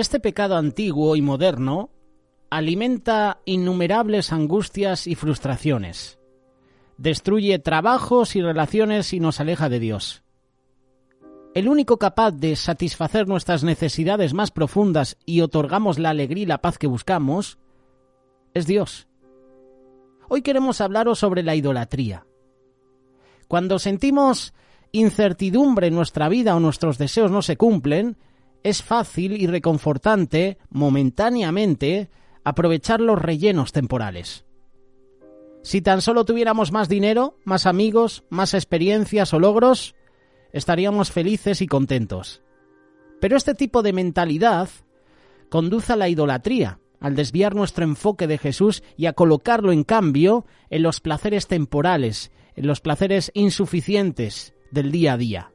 Este pecado antiguo y moderno alimenta innumerables angustias y frustraciones. Destruye trabajos y relaciones y nos aleja de Dios. El único capaz de satisfacer nuestras necesidades más profundas y otorgamos la alegría y la paz que buscamos es Dios. Hoy queremos hablaros sobre la idolatría. Cuando sentimos incertidumbre en nuestra vida o nuestros deseos no se cumplen, es fácil y reconfortante, momentáneamente, aprovechar los rellenos temporales. Si tan solo tuviéramos más dinero, más amigos, más experiencias o logros, estaríamos felices y contentos. Pero este tipo de mentalidad conduce a la idolatría, al desviar nuestro enfoque de Jesús y a colocarlo, en cambio, en los placeres temporales, en los placeres insuficientes del día a día.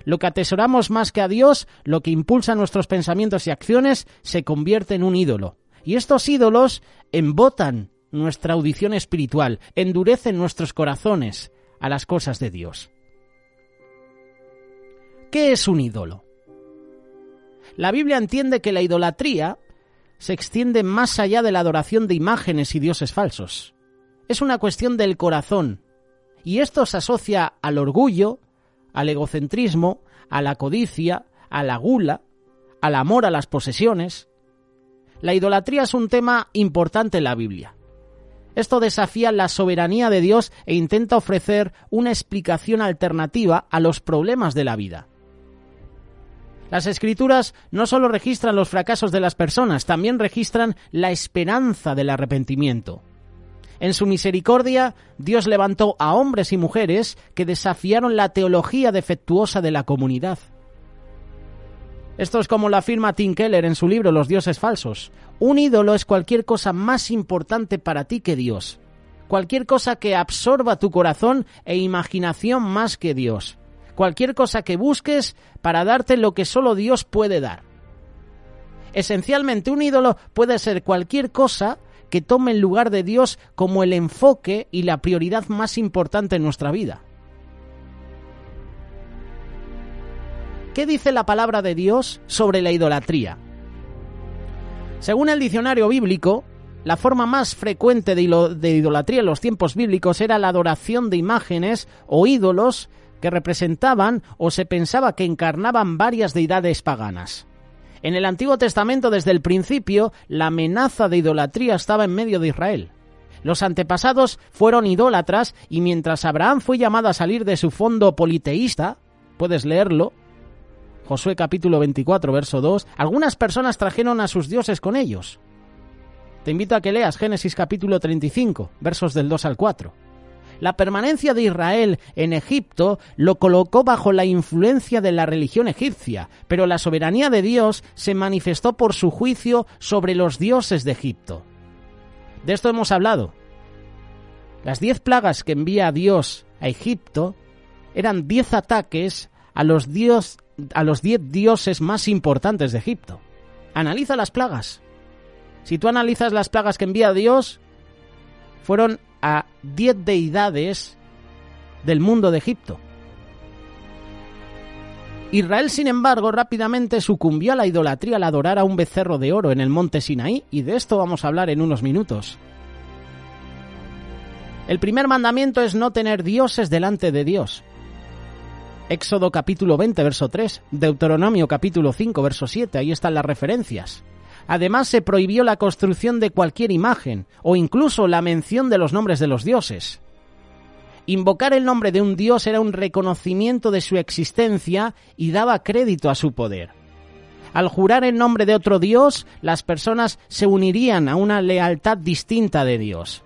Lo que atesoramos más que a Dios, lo que impulsa nuestros pensamientos y acciones, se convierte en un ídolo. Y estos ídolos embotan nuestra audición espiritual, endurecen nuestros corazones a las cosas de Dios. ¿Qué es un ídolo? La Biblia entiende que la idolatría se extiende más allá de la adoración de imágenes y dioses falsos. Es una cuestión del corazón, y esto se asocia al orgullo, al egocentrismo, a la codicia, a la gula, al amor a las posesiones. La idolatría es un tema importante en la Biblia. Esto desafía la soberanía de Dios e intenta ofrecer una explicación alternativa a los problemas de la vida. Las Escrituras no solo registran los fracasos de las personas, también registran la esperanza del arrepentimiento. En su misericordia, Dios levantó a hombres y mujeres que desafiaron la teología defectuosa de la comunidad. Esto es como lo afirma Tim Keller en su libro Los dioses falsos. Un ídolo es cualquier cosa más importante para ti que Dios. Cualquier cosa que absorba tu corazón e imaginación más que Dios. Cualquier cosa que busques para darte lo que solo Dios puede dar. Esencialmente, un ídolo puede ser cualquier cosa que tome el lugar de Dios como el enfoque y la prioridad más importante en nuestra vida. ¿Qué dice la palabra de Dios sobre la idolatría? Según el diccionario bíblico, la forma más frecuente de idolatría en los tiempos bíblicos era la adoración de imágenes o ídolos que representaban o se pensaba que encarnaban varias deidades paganas. En el Antiguo Testamento, desde el principio, la amenaza de idolatría estaba en medio de Israel. Los antepasados fueron idólatras y mientras Abraham fue llamado a salir de su fondo politeísta, puedes leerlo, Josué capítulo 24, verso 2, algunas personas trajeron a sus dioses con ellos. Te invito a que leas Génesis capítulo 35, versos del 2 al 4. La permanencia de Israel en Egipto lo colocó bajo la influencia de la religión egipcia, pero la soberanía de Dios se manifestó por su juicio sobre los dioses de Egipto. De esto hemos hablado. Las 10 plagas que envía Dios a Egipto eran 10 ataques a los 10 dioses más importantes de Egipto. Analiza las plagas. Si tú analizas las plagas que envía Dios, fueron a 10 deidades del mundo de Egipto. Israel, sin embargo, rápidamente sucumbió a la idolatría al adorar a un becerro de oro en el monte Sinaí, y de esto vamos a hablar en unos minutos. El primer mandamiento es no tener dioses delante de Dios. Éxodo capítulo 20, verso 3, Deuteronomio capítulo 5, verso 7, ahí están las referencias. Además, se prohibió la construcción de cualquier imagen, o incluso la mención de los nombres de los dioses. Invocar el nombre de un dios era un reconocimiento de su existencia y daba crédito a su poder. Al jurar en nombre de otro dios, las personas se unirían a una lealtad distinta de Dios.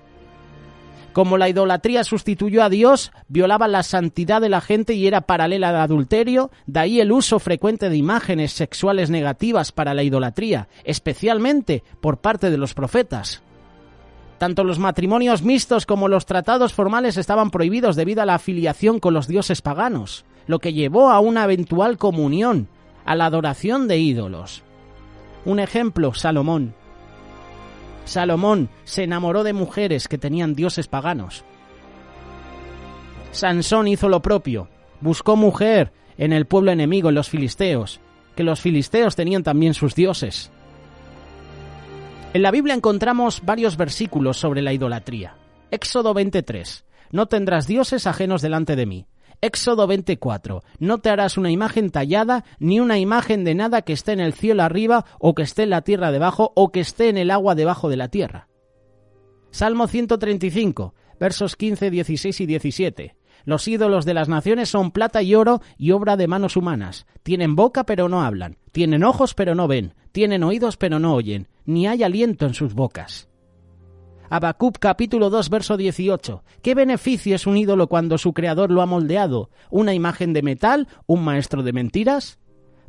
Como la idolatría sustituyó a Dios, violaba la santidad de la gente y era paralela al adulterio, de ahí el uso frecuente de imágenes sexuales negativas para la idolatría, especialmente por parte de los profetas. Tanto los matrimonios mixtos como los tratados formales estaban prohibidos debido a la afiliación con los dioses paganos, lo que llevó a una eventual comunión, a la adoración de ídolos. Un ejemplo, Salomón. Salomón se enamoró de mujeres que tenían dioses paganos. Sansón hizo lo propio, buscó mujer en el pueblo enemigo, en los filisteos, que los filisteos tenían también sus dioses. En la Biblia encontramos varios versículos sobre la idolatría. Éxodo 23. No tendrás dioses ajenos delante de mí. Éxodo 24. No te harás una imagen tallada, ni una imagen de nada que esté en el cielo arriba, o que esté en la tierra debajo, o que esté en el agua debajo de la tierra. Salmo 135, versos 15, 16 y 17. Los ídolos de las naciones son plata y oro y obra de manos humanas. Tienen boca pero no hablan, tienen ojos pero no ven, tienen oídos pero no oyen, ni hay aliento en sus bocas. Habacuc capítulo 2 verso 18. ¿Qué beneficio es un ídolo cuando su creador lo ha moldeado? ¿Una imagen de metal? ¿Un maestro de mentiras?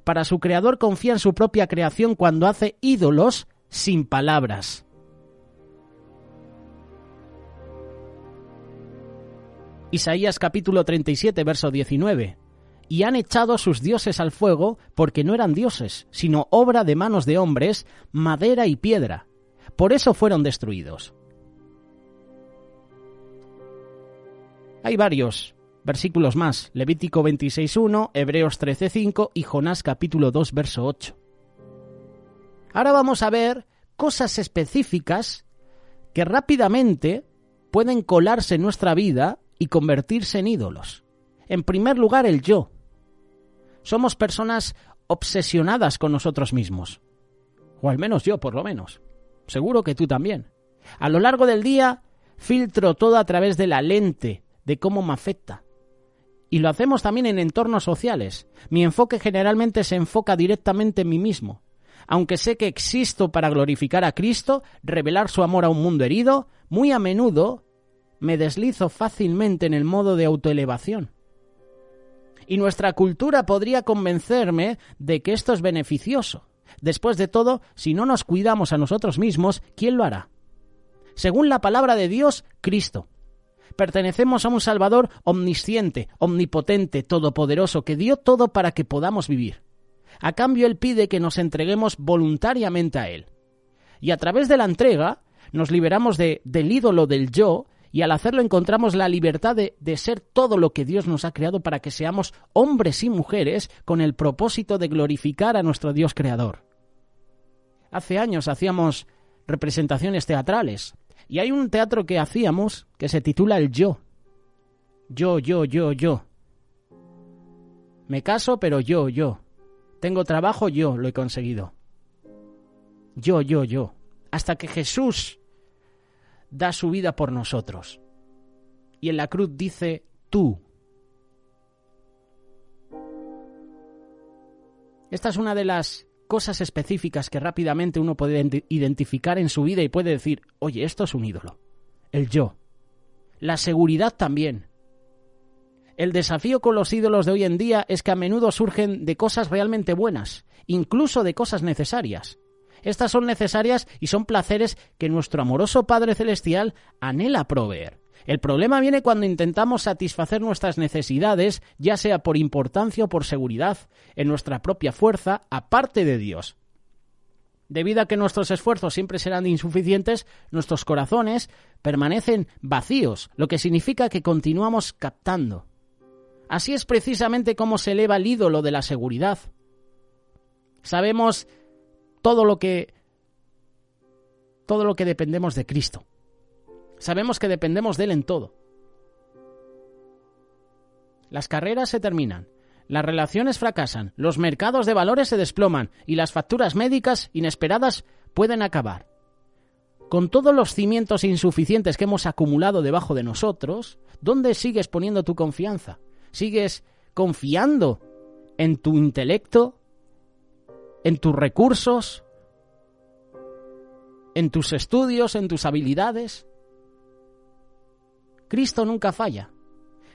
Para su creador confía en su propia creación cuando hace ídolos sin palabras. Isaías capítulo 37 verso 19. Y han echado sus dioses al fuego porque no eran dioses, sino obra de manos de hombres, madera y piedra. Por eso fueron destruidos. Hay varios versículos más, Levítico 26.1, Hebreos 13.5 y Jonás capítulo 2 verso 8. Ahora vamos a ver cosas específicas que rápidamente pueden colarse en nuestra vida y convertirse en ídolos. En primer lugar, el yo. Somos personas obsesionadas con nosotros mismos. O al menos yo, por lo menos. Seguro que tú también. A lo largo del día, filtro todo a través de la lente de cómo me afecta. Y lo hacemos también en entornos sociales. Mi enfoque generalmente se enfoca directamente en mí mismo. Aunque sé que existo para glorificar a Cristo, revelar su amor a un mundo herido, muy a menudo me deslizo fácilmente en el modo de autoelevación. Y nuestra cultura podría convencerme de que esto es beneficioso. Después de todo, si no nos cuidamos a nosotros mismos, ¿quién lo hará? Según la palabra de Dios, Cristo. Pertenecemos a un Salvador omnisciente, omnipotente, todopoderoso, que dio todo para que podamos vivir. A cambio, Él pide que nos entreguemos voluntariamente a Él. Y a través de la entrega, nos liberamos del ídolo del yo, y al hacerlo encontramos la libertad de ser todo lo que Dios nos ha creado para que seamos hombres y mujeres con el propósito de glorificar a nuestro Dios creador. Hace años hacíamos representaciones teatrales y hay un teatro que hacíamos que se titula El Yo. Yo. Me caso, pero yo. Tengo trabajo, yo lo he conseguido. Yo. Hasta que Jesús da su vida por nosotros. Y en la cruz dice, tú. Esta es una de las cosas específicas que rápidamente uno puede identificar en su vida y puede decir, oye, esto es un ídolo. El yo. La seguridad también. El desafío con los ídolos de hoy en día es que a menudo surgen de cosas realmente buenas, incluso de cosas necesarias. Estas son necesarias y son placeres que nuestro amoroso Padre Celestial anhela proveer. El problema viene cuando intentamos satisfacer nuestras necesidades, ya sea por importancia o por seguridad, en nuestra propia fuerza, aparte de Dios. Debido a que nuestros esfuerzos siempre serán insuficientes, nuestros corazones permanecen vacíos, lo que significa que continuamos captando. Así es precisamente como se eleva el ídolo de la seguridad. Sabemos todo lo que dependemos de Cristo. Sabemos que dependemos de Él en todo. Las carreras se terminan, las relaciones fracasan, los mercados de valores se desploman y las facturas médicas inesperadas pueden acabar. Con todos los cimientos insuficientes que hemos acumulado debajo de nosotros, ¿dónde sigues poniendo tu confianza? ¿Sigues confiando en tu intelecto, en tus recursos, en tus estudios, en tus habilidades? Cristo nunca falla.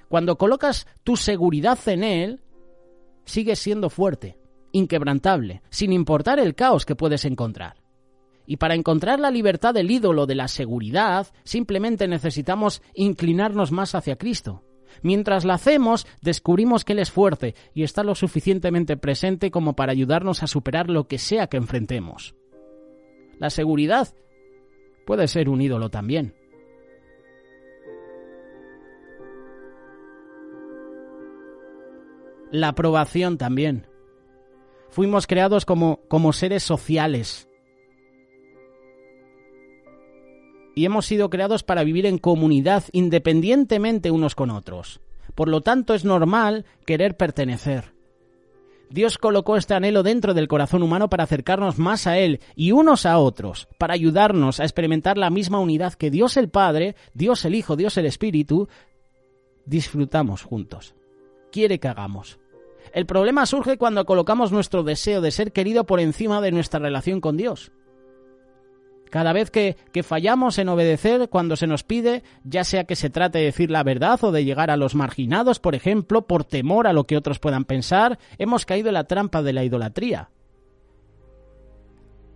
Cuando colocas tu seguridad en Él, sigues siendo fuerte, inquebrantable, sin importar el caos que puedes encontrar. Y para encontrar la libertad del ídolo de la seguridad, simplemente necesitamos inclinarnos más hacia Cristo. Mientras lo hacemos, descubrimos que Él es fuerte y está lo suficientemente presente como para ayudarnos a superar lo que sea que enfrentemos. La seguridad puede ser un ídolo también. La aprobación también. Fuimos creados como seres sociales. y hemos sido creados para vivir en comunidad independientemente unos con otros. Por lo tanto, es normal querer pertenecer. Dios colocó este anhelo dentro del corazón humano para acercarnos más a Él y unos a otros, para ayudarnos a experimentar la misma unidad que Dios el Padre, Dios el Hijo, Dios el Espíritu, disfrutamos juntos. Quiere que hagamos. El problema surge cuando colocamos nuestro deseo de ser querido por encima de nuestra relación con Dios. Cada vez que fallamos en obedecer cuando se nos pide, ya sea que se trate de decir la verdad o de llegar a los marginados, por ejemplo, por temor a lo que otros puedan pensar, hemos caído en la trampa de la idolatría.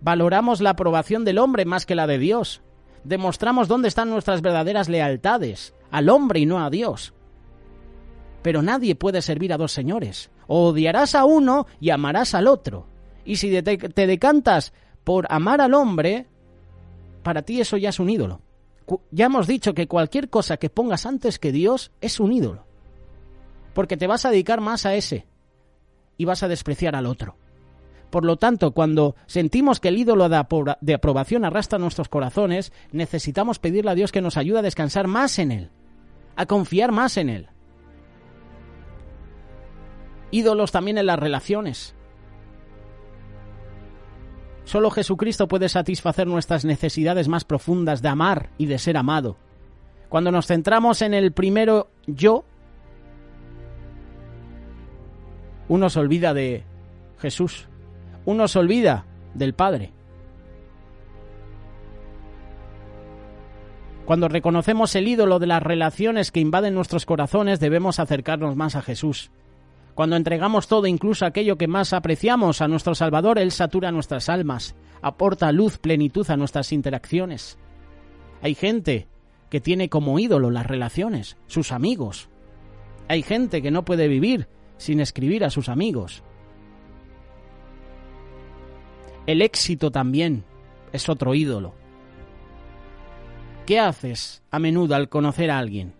Valoramos la aprobación del hombre más que la de Dios. Demostramos dónde están nuestras verdaderas lealtades, al hombre y no a Dios. Pero nadie puede servir a dos señores. O odiarás a uno y amarás al otro. Y si te decantas por amar al hombre, para ti eso ya es un ídolo. Ya hemos dicho que cualquier cosa que pongas antes que Dios es un ídolo. Porque te vas a dedicar más a ese y vas a despreciar al otro. Por lo tanto, cuando sentimos que el ídolo de aprobación arrastra nuestros corazones, necesitamos pedirle a Dios que nos ayude a descansar más en Él, a confiar más en Él. Ídolos también en las relaciones. Solo Jesucristo puede satisfacer nuestras necesidades más profundas de amar y de ser amado. Cuando nos centramos en el primero yo, uno se olvida de Jesús, uno se olvida del Padre. Cuando reconocemos el ídolo de las relaciones que invaden nuestros corazones, debemos acercarnos más a Jesús. Cuando entregamos todo, incluso aquello que más apreciamos a nuestro Salvador, Él satura nuestras almas, aporta luz, plenitud a nuestras interacciones. Hay gente que tiene como ídolo las relaciones, sus amigos. Hay gente que no puede vivir sin escribir a sus amigos. El éxito también es otro ídolo. ¿Qué haces a menudo al conocer a alguien?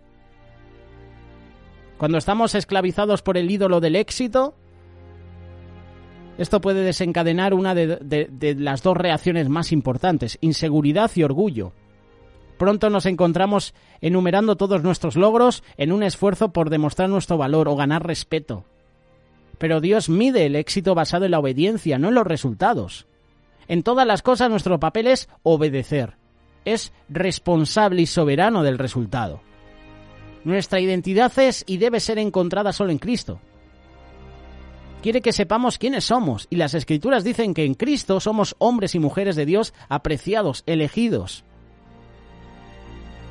Cuando estamos esclavizados por el ídolo del éxito, esto puede desencadenar una de las dos reacciones más importantes, inseguridad y orgullo. Pronto nos encontramos enumerando todos nuestros logros en un esfuerzo por demostrar nuestro valor o ganar respeto. Pero Dios mide el éxito basado en la obediencia, no en los resultados. En todas las cosas nuestro papel es obedecer. Es responsable y soberano del resultado. Nuestra identidad es y debe ser encontrada solo en Cristo. Quiere que sepamos quiénes somos, y las Escrituras dicen que en Cristo somos hombres y mujeres de Dios apreciados, elegidos.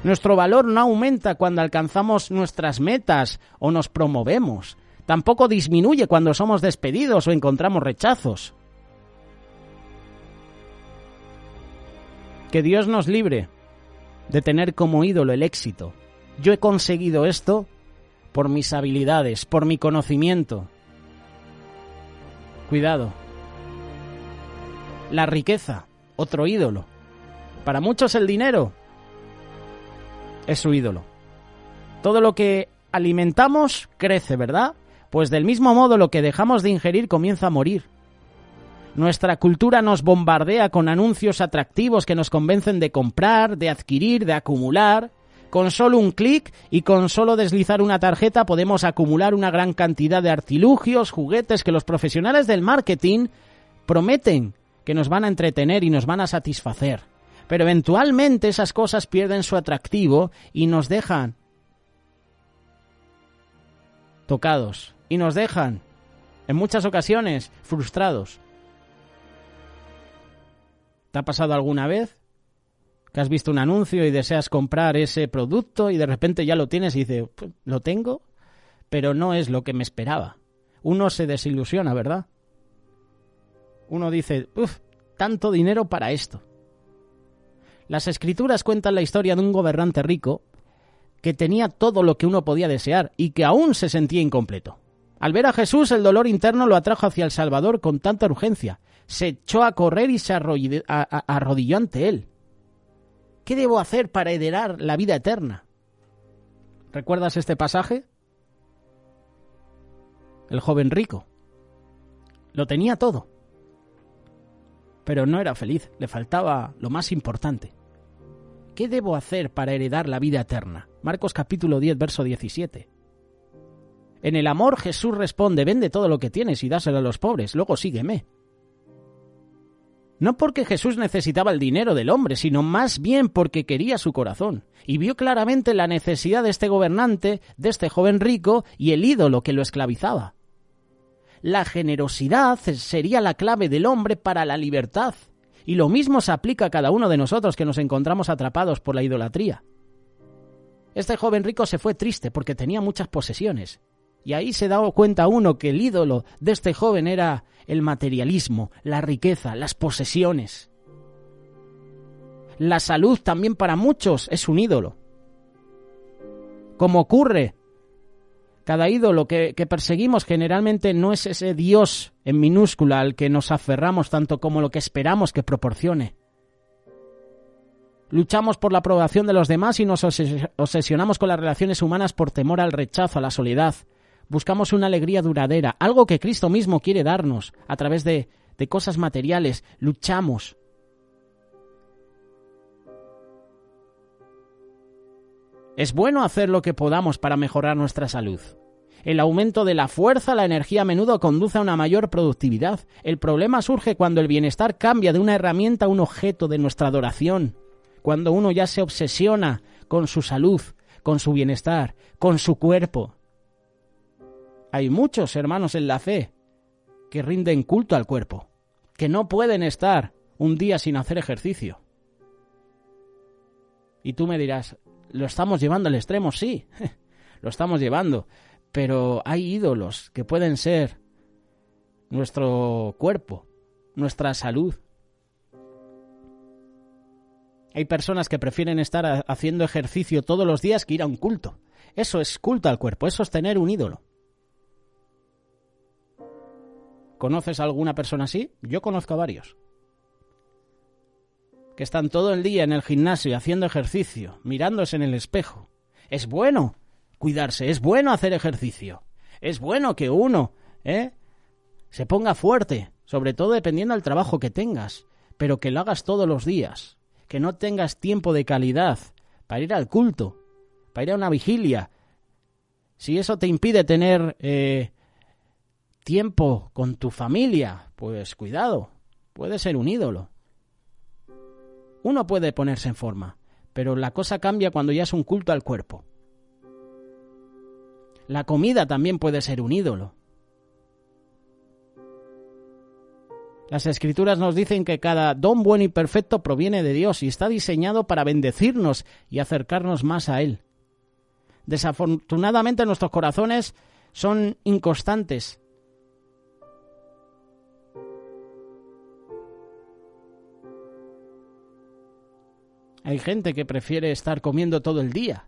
Nuestro valor no aumenta cuando alcanzamos nuestras metas o nos promovemos. Tampoco disminuye cuando somos despedidos o encontramos rechazos. Que Dios nos libre de tener como ídolo el éxito. Yo he conseguido esto por mis habilidades, por mi conocimiento. Cuidado. La riqueza, otro ídolo. Para muchos el dinero es su ídolo. Todo lo que alimentamos crece, ¿verdad? Pues del mismo modo lo que dejamos de ingerir comienza a morir. Nuestra cultura nos bombardea con anuncios atractivos que nos convencen de comprar, de adquirir, de acumular. Con solo un clic y con solo deslizar una tarjeta podemos acumular una gran cantidad de artilugios, juguetes que los profesionales del marketing prometen que nos van a entretener y nos van a satisfacer. Pero eventualmente esas cosas pierden su atractivo y nos dejan tocados. Y nos dejan, en muchas ocasiones, frustrados. ¿Te ha pasado alguna vez que has visto un anuncio y deseas comprar ese producto y de repente ya lo tienes y dices, pues, lo tengo, pero no es lo que me esperaba? Uno se desilusiona, ¿verdad? Uno dice, tanto dinero para esto. Las Escrituras cuentan la historia de un gobernante rico que tenía todo lo que uno podía desear y que aún se sentía incompleto. Al ver a Jesús, el dolor interno lo atrajo hacia el Salvador con tanta urgencia. Se echó a correr y se arrodilló ante él. ¿Qué debo hacer para heredar la vida eterna? ¿Recuerdas este pasaje? El joven rico. Lo tenía todo. Pero no era feliz. Le faltaba lo más importante. ¿qué debo hacer para heredar la vida eterna? Marcos capítulo 10, verso 17. En el amor Jesús responde, vende todo lo que tienes y dáselo a los pobres, luego sígueme. No porque Jesús necesitaba el dinero del hombre, sino más bien porque quería su corazón, y vio claramente la necesidad de este gobernante, de este joven rico, y el ídolo que lo esclavizaba. La generosidad sería la clave del hombre para la libertad, y lo mismo se aplica a cada uno de nosotros que nos encontramos atrapados por la idolatría. Este joven rico se fue triste porque tenía muchas posesiones, y ahí se da cuenta uno que el ídolo de este joven era el materialismo, la riqueza, las posesiones. La salud también para muchos es un ídolo. Como ocurre, cada ídolo que perseguimos generalmente no es ese Dios en minúscula al que nos aferramos tanto como lo que esperamos que proporcione. Luchamos por la aprobación de los demás y nos obsesionamos con las relaciones humanas por temor al rechazo, a la soledad. Buscamos una alegría duradera, algo que Cristo mismo quiere darnos a través de cosas materiales. Luchamos. Es bueno hacer lo que podamos para mejorar nuestra salud. El aumento de la fuerza, la energía a menudo conduce a una mayor productividad. El problema surge cuando el bienestar cambia de una herramienta a un objeto de nuestra adoración. Cuando uno ya se obsesiona con su salud, con su bienestar, con su cuerpo. Hay muchos hermanos en la fe que rinden culto al cuerpo, que no pueden estar un día sin hacer ejercicio. Y tú me dirás, ¿lo estamos llevando al extremo? Sí, lo estamos llevando, pero hay ídolos que pueden ser nuestro cuerpo, nuestra salud. Hay personas que prefieren estar haciendo ejercicio todos los días que ir a un culto. Eso es culto al cuerpo, eso es tener un ídolo. ¿Conoces a alguna persona así? Yo conozco a varios. Que están todo el día en el gimnasio haciendo ejercicio, mirándose en el espejo. Es bueno cuidarse, es bueno hacer ejercicio. Es bueno que uno se ponga fuerte, sobre todo dependiendo del trabajo que tengas, pero que lo hagas todos los días. Que no tengas tiempo de calidad para ir al culto, para ir a una vigilia. Si eso te impide tener tiempo con tu familia, pues cuidado, puede ser un ídolo. Uno puede ponerse en forma, pero la cosa cambia cuando ya es un culto al cuerpo. La comida también puede ser un ídolo. Las Escrituras nos dicen que cada don bueno y perfecto proviene de Dios y está diseñado para bendecirnos y acercarnos más a Él. Desafortunadamente nuestros corazones son inconstantes. Hay gente que prefiere estar comiendo todo el día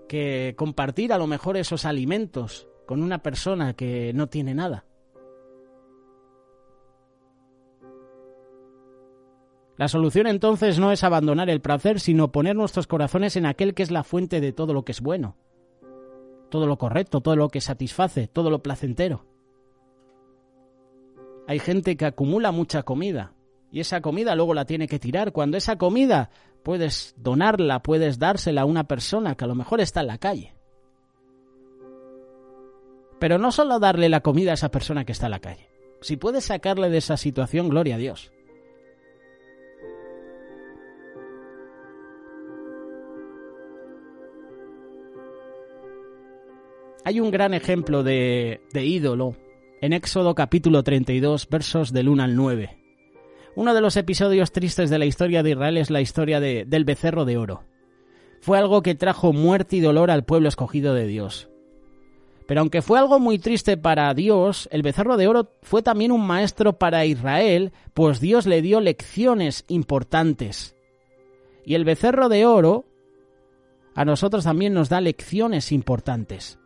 que compartir a lo mejor esos alimentos con una persona que no tiene nada. La solución entonces no es abandonar el placer, sino poner nuestros corazones en aquel que es la fuente de todo lo que es bueno, todo lo correcto, todo lo que satisface, todo lo placentero. Hay gente que acumula mucha comida y esa comida luego la tiene que tirar, cuando esa comida puedes donarla, puedes dársela a una persona que a lo mejor está en la calle. Pero no solo darle la comida a esa persona que está en la calle. Si puedes sacarle de esa situación, gloria a Dios. Hay un gran ejemplo de ídolo en Éxodo capítulo 32, versos del 1 al 9. Uno de los episodios tristes de la historia de Israel es la historia del becerro de oro. Fue algo que trajo muerte y dolor al pueblo escogido de Dios. Pero aunque fue algo muy triste para Dios, el becerro de oro fue también un maestro para Israel, pues Dios le dio lecciones importantes. Y el becerro de oro a nosotros también nos da lecciones importantes.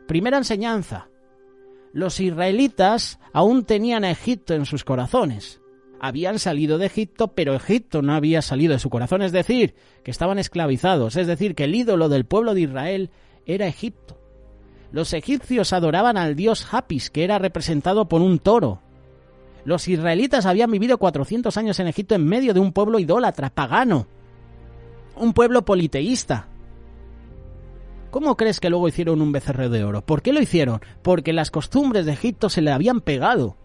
Primera enseñanza. Los israelitas aún tenían a Egipto en sus corazones. Habían salido de Egipto, pero Egipto no había salido de su corazón, es decir, que estaban esclavizados, es decir, que el ídolo del pueblo de Israel era Egipto. Los egipcios adoraban al dios Apis, que era representado por un toro. Los israelitas habían vivido 400 años en Egipto en medio de un pueblo idólatra, pagano, un pueblo politeísta. ¿Cómo crees que luego hicieron un becerro de oro? ¿Por qué lo hicieron? Porque las costumbres de Egipto se le habían pegado.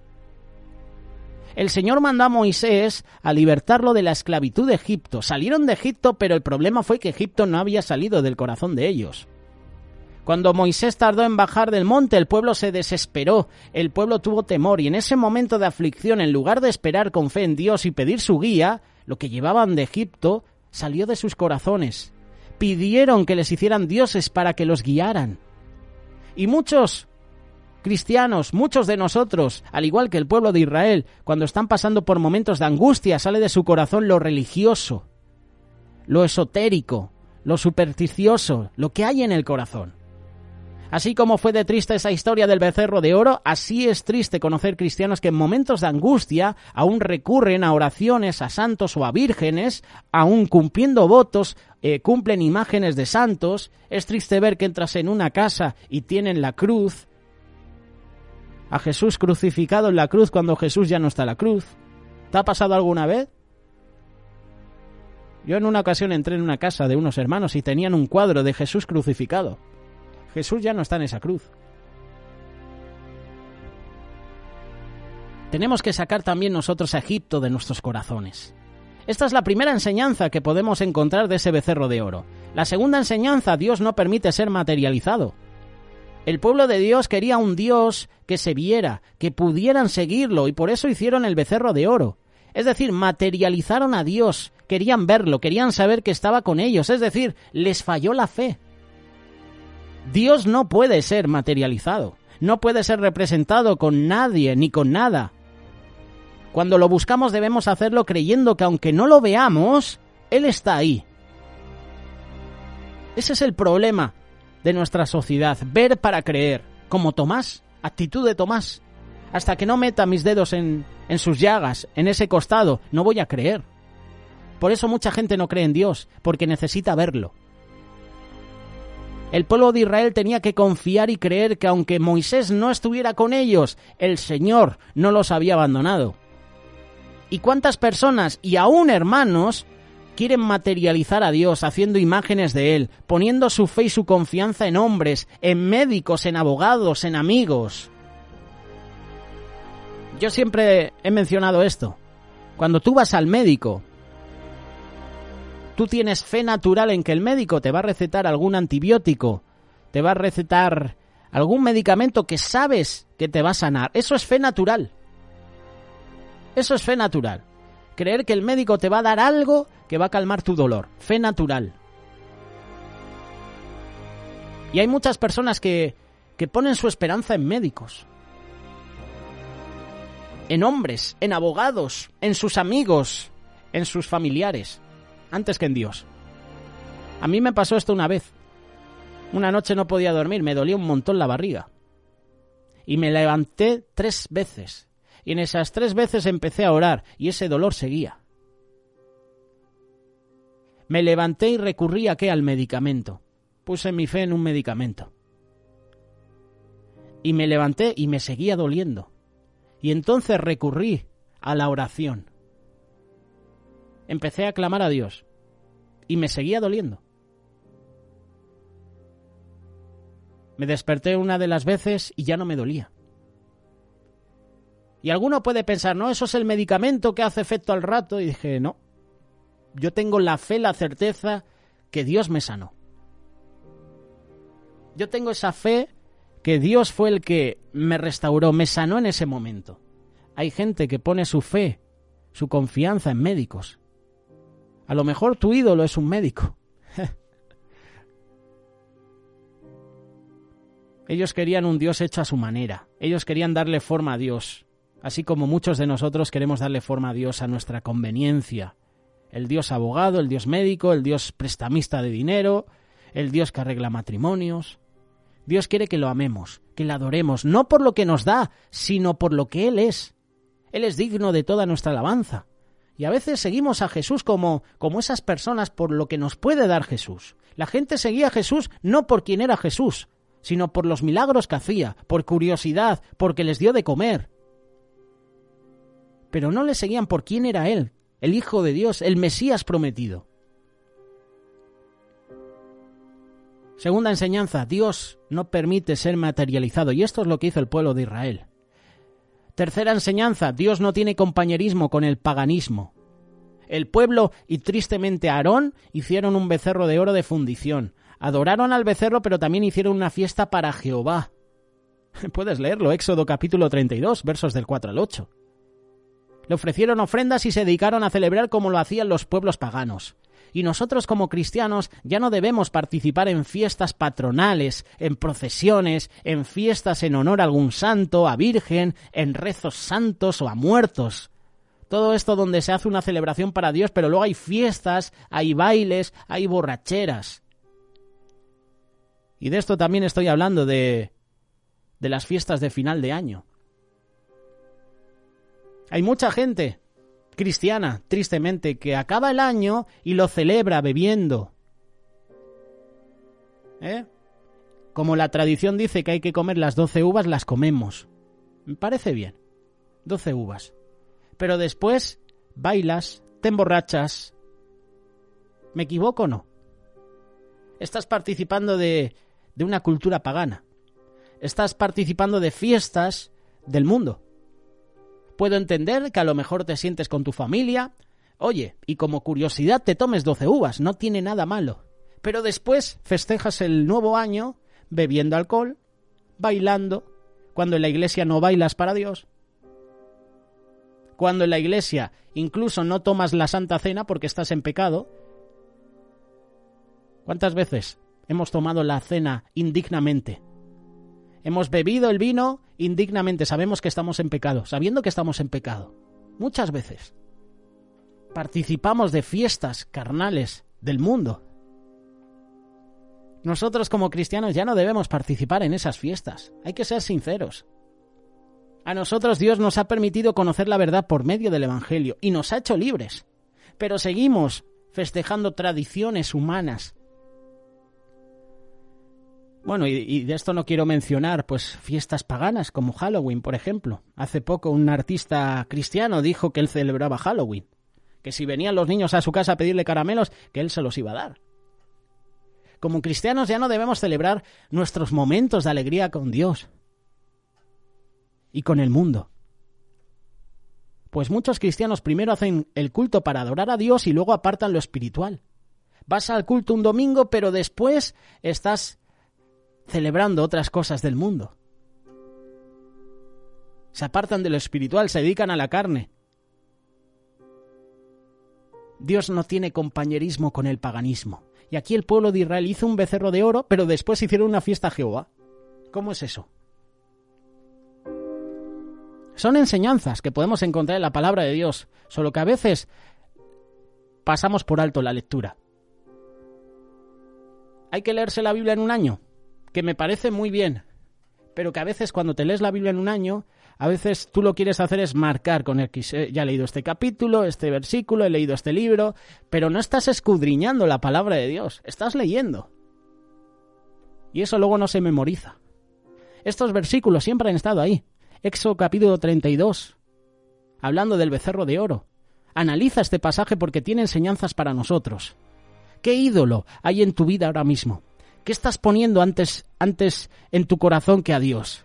El Señor mandó a Moisés a libertarlo de la esclavitud de Egipto. Salieron de Egipto, pero el problema fue que Egipto no había salido del corazón de ellos. Cuando Moisés tardó en bajar del monte, el pueblo se desesperó, el pueblo tuvo temor, y en ese momento de aflicción, en lugar de esperar con fe en Dios y pedir su guía, lo que llevaban de Egipto salió de sus corazones. Pidieron que les hicieran dioses para que los guiaran. Y muchos cristianos, muchos de nosotros, al igual que el pueblo de Israel, cuando están pasando por momentos de angustia, sale de su corazón lo religioso, lo esotérico, lo supersticioso, lo que hay en el corazón. Así como fue de triste esa historia del becerro de oro, así es triste conocer cristianos que en momentos de angustia aún recurren a oraciones a santos o a vírgenes, aún cumpliendo votos, cumplen imágenes de santos. Es triste ver que entras en una casa y tienen la cruz, a Jesús crucificado en la cruz cuando Jesús ya no está en la cruz. ¿Te ha pasado alguna vez? Yo en una ocasión entré en una casa de unos hermanos y tenían un cuadro de Jesús crucificado. Jesús ya no está en esa cruz. Tenemos que sacar también nosotros a Egipto de nuestros corazones. Esta es la primera enseñanza que podemos encontrar de ese becerro de oro. La segunda enseñanza, Dios no permite ser materializado. El pueblo de Dios quería un Dios que se viera, que pudieran seguirlo, y por eso hicieron el becerro de oro. Es decir, materializaron a Dios, querían verlo, querían saber que estaba con ellos, es decir, les falló la fe. Dios no puede ser materializado, no puede ser representado con nadie ni con nada. Cuando lo buscamos debemos hacerlo creyendo que aunque no lo veamos, Él está ahí. Ese es el problema de nuestra sociedad, ver para creer, como Tomás, actitud de Tomás. Hasta que no meta mis dedos en sus llagas, en ese costado, no voy a creer. Por eso mucha gente no cree en Dios, porque necesita verlo. El pueblo de Israel tenía que confiar y creer que aunque Moisés no estuviera con ellos, el Señor no los había abandonado. ¿Y cuántas personas, y aún hermanos, quieren materializar a Dios haciendo imágenes de Él, poniendo su fe y su confianza en hombres, en médicos, en abogados, en amigos? Yo siempre he mencionado esto. Cuando tú vas al médico, tú tienes fe natural en que el médico te va a recetar algún antibiótico, te va a recetar algún medicamento que sabes que te va a sanar. Eso es fe natural. Eso es fe natural. Creer que el médico te va a dar algo que va a calmar tu dolor. Fe natural. Y hay muchas personas que ponen su esperanza en médicos, en hombres, en abogados, en sus amigos, en sus familiares, antes que en Dios. A mí me pasó esto una vez. Una noche no podía dormir, me dolía un montón la barriga. Y me levanté 3 veces. Y en esas 3 veces empecé a orar y ese dolor seguía. Me levanté y recurrí al medicamento. Puse mi fe en un medicamento. Y me levanté y me seguía doliendo. Y entonces recurrí a la oración. Empecé a clamar a Dios y me seguía doliendo. Me desperté una de las veces y ya no me dolía. Y alguno puede pensar, no, eso es el medicamento que hace efecto al rato. Y dije, no, yo tengo la fe, la certeza que Dios me sanó. Yo tengo esa fe que Dios fue el que me restauró, me sanó en ese momento. Hay gente que pone su fe, su confianza en médicos. A lo mejor tu ídolo es un médico. Ellos querían un Dios hecho a su manera. Ellos querían darle forma a Dios. Así como muchos de nosotros queremos darle forma a Dios a nuestra conveniencia. El Dios abogado, el Dios médico, el Dios prestamista de dinero, el Dios que arregla matrimonios. Dios quiere que lo amemos, que le adoremos, no por lo que nos da, sino por lo que Él es. Él es digno de toda nuestra alabanza. Y a veces seguimos a Jesús como esas personas por lo que nos puede dar Jesús. La gente seguía a Jesús no por quién era Jesús, sino por los milagros que hacía, por curiosidad, porque les dio de comer. pero no le seguían por quién era Él, el Hijo de Dios, el Mesías prometido. Segunda enseñanza, Dios no permite ser materializado, y esto es lo que hizo el pueblo de Israel. Tercera enseñanza, Dios no tiene compañerismo con el paganismo. El pueblo y tristemente Aarón hicieron un becerro de oro de fundición. Adoraron al becerro, pero también hicieron una fiesta para Jehová. Puedes leerlo, Éxodo capítulo 32, versos del 4 al 8. Le ofrecieron ofrendas y se dedicaron a celebrar como lo hacían los pueblos paganos. Y nosotros como cristianos ya no debemos participar en fiestas patronales, en procesiones, en fiestas en honor a algún santo, a virgen, en rezos santos o a muertos. Todo esto donde se hace una celebración para Dios, pero luego hay fiestas, hay bailes, hay borracheras. Y de esto también estoy hablando de las fiestas de final de año. Hay mucha gente cristiana, tristemente, que acaba el año y lo celebra bebiendo. Como la tradición dice que hay que comer las 12 uvas, las comemos. Me parece bien, 12 uvas. Pero después bailas, te emborrachas. ¿Me equivoco o no? Estás participando de una cultura pagana. Estás participando de fiestas del mundo. Puedo entender que a lo mejor te sientes con tu familia, oye, y como curiosidad te tomes 12 uvas, no tiene nada malo. Pero después festejas el nuevo año bebiendo alcohol, bailando, cuando en la iglesia no bailas para Dios. Cuando en la iglesia incluso no tomas la Santa Cena porque estás en pecado. ¿Cuántas veces hemos tomado la cena indignamente? Hemos bebido el vino indignamente, sabemos que estamos en pecado, sabiendo que estamos en pecado. Muchas veces participamos de fiestas carnales del mundo. Nosotros como cristianos ya no debemos participar en esas fiestas, hay que ser sinceros. A nosotros Dios nos ha permitido conocer la verdad por medio del Evangelio y nos ha hecho libres, pero seguimos festejando tradiciones humanas. Bueno, y de esto no quiero mencionar, pues, fiestas paganas como Halloween, por ejemplo. Hace poco un artista cristiano dijo que él celebraba Halloween, que si venían los niños a su casa a pedirle caramelos, que él se los iba a dar. Como cristianos ya no debemos celebrar nuestros momentos de alegría con Dios y con el mundo. Pues muchos cristianos primero hacen el culto para adorar a Dios y luego apartan lo espiritual. Vas al culto un domingo, pero después estás celebrando otras cosas del mundo. Se apartan de lo espiritual, se dedican a la carne. Dios no tiene compañerismo con el paganismo. Y aquí el pueblo de Israel hizo un becerro de oro, pero después hicieron una fiesta a Jehová. ¿Cómo es eso? Son enseñanzas que podemos encontrar en la palabra de Dios, solo que a veces pasamos por alto la lectura. ¿Hay que leerse la Biblia en un año? Que me parece muy bien, pero que a veces cuando te lees la Biblia en un año, a veces tú lo quieres hacer es marcar con X. Ya he leído este capítulo, este versículo, he leído este libro, pero no estás escudriñando la palabra de Dios, estás leyendo. Y eso luego no se memoriza. Estos versículos siempre han estado ahí. Éxodo capítulo 32, hablando del becerro de oro. Analiza este pasaje porque tiene enseñanzas para nosotros. ¿Qué ídolo hay en tu vida ahora mismo? ¿Qué estás poniendo antes en tu corazón que a Dios?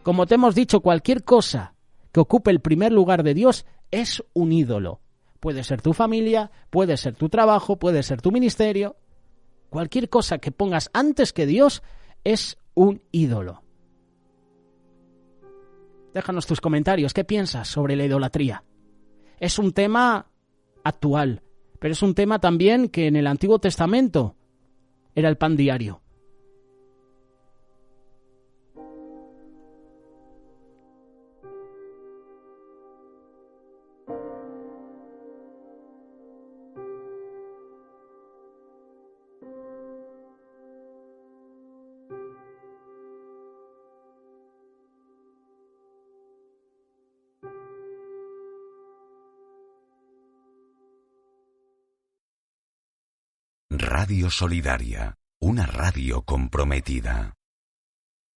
Como te hemos dicho, cualquier cosa que ocupe el primer lugar de Dios es un ídolo. Puede ser tu familia, puede ser tu trabajo, puede ser tu ministerio. Cualquier cosa que pongas antes que Dios es un ídolo. Déjanos tus comentarios. ¿Qué piensas sobre la idolatría? Es un tema actual, pero es un tema también que en el Antiguo Testamento era el pan diario. Radio Solidaria, una radio comprometida.